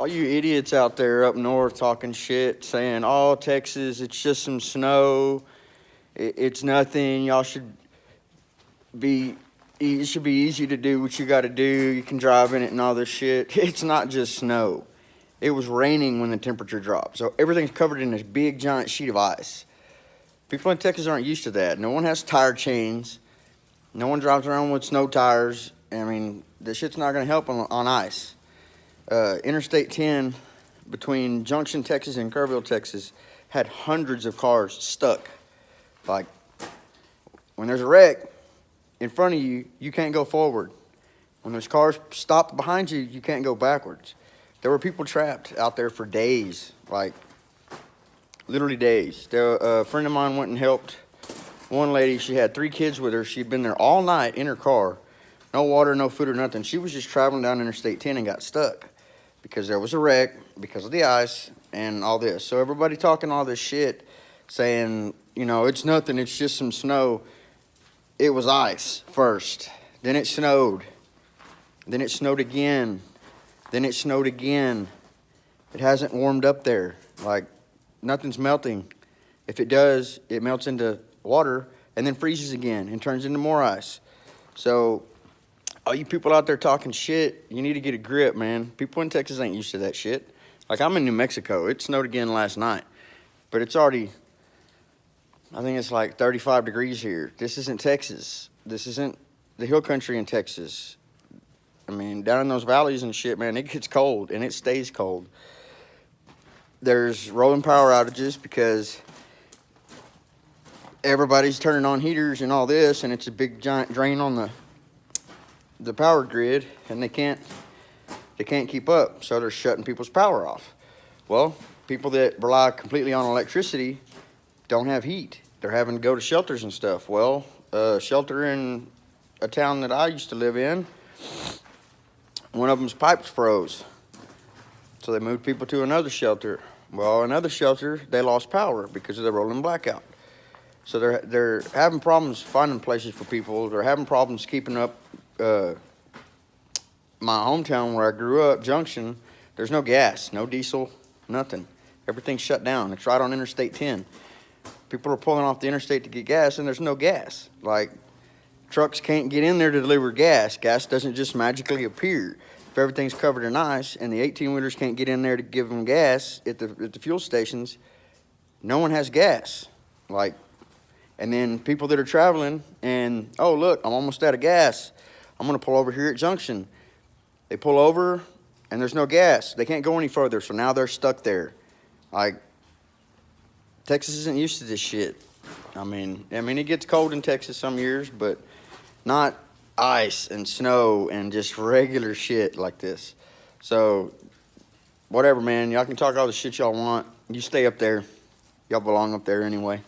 All you idiots out there up north talking shit, saying, "Oh, Texas, it's just some snow. It's nothing. Y'all should be. It should be easy to do what you got to do. You can drive in it and all this shit." It's not just snow. It was raining when the temperature dropped, so everything's covered in this big giant sheet of ice. People in Texas aren't used to that. No one has tire chains. No one drives around with snow tires. I mean, this shit's not going to help on ice. Interstate 10 between Junction, Texas and Kerrville, Texas had hundreds of cars stuck. Like, when there's a wreck in front of you, you can't go forward. When there's cars stopped behind you, you can't go backwards. There were people trapped out there for days, like literally days. A friend of mine went and helped one lady. She had 3 kids with her. She'd been there all night in her car. No water, no food or nothing. She was just traveling down Interstate 10 and got stuck because there was a wreck, because of the ice and all this. So everybody talking all this shit, saying, you know, it's nothing, it's just some snow. It was ice first. Then it snowed. Then it snowed again. Then it snowed again. It hasn't warmed up there. Like, nothing's melting. If it does, it melts into water and then freezes again and turns into more ice. So all you people out there talking shit, you need to get a grip, man. People in Texas ain't used to that shit. Like, I'm in New Mexico. It snowed again last night. But it's already, I think it's like 35 degrees here. This isn't Texas. This isn't the hill country in Texas. I mean, down in those valleys and shit, man, it gets cold, and it stays cold. There's rolling power outages because everybody's turning on heaters and all this, and it's a big giant drain on the power grid, and they can't keep up, so they're shutting people's power off. Well, people that rely completely on electricity don't have heat. They're having to go to shelters and stuff. Well, a shelter in a town that I used to live in, one of them's pipes froze, so they moved people to another shelter. Well, another shelter, they lost power because of the rolling blackout. So they're having problems finding places for people. They're having problems keeping up. My hometown where I grew up, Junction, there's no gas, no diesel, nothing. Everything's shut down. It's right on Interstate 10. People are pulling off the interstate to get gas, and there's no gas. Like, trucks can't get in there to deliver gas. Gas doesn't just magically appear. If everything's covered in ice and the 18-wheelers can't get in there to give them gas at the fuel stations, no one has gas. Like, and then people that are traveling and, oh, look, I'm almost out of gas. I'm going to pull over here at Junction. They pull over, and there's no gas. They can't go any further, so now they're stuck there. Like, Texas isn't used to this shit. I mean, it gets cold in Texas some years, but not ice and snow and just regular shit like this. So, whatever, man. Y'all can talk all the shit y'all want. You stay up there. Y'all belong up there anyway.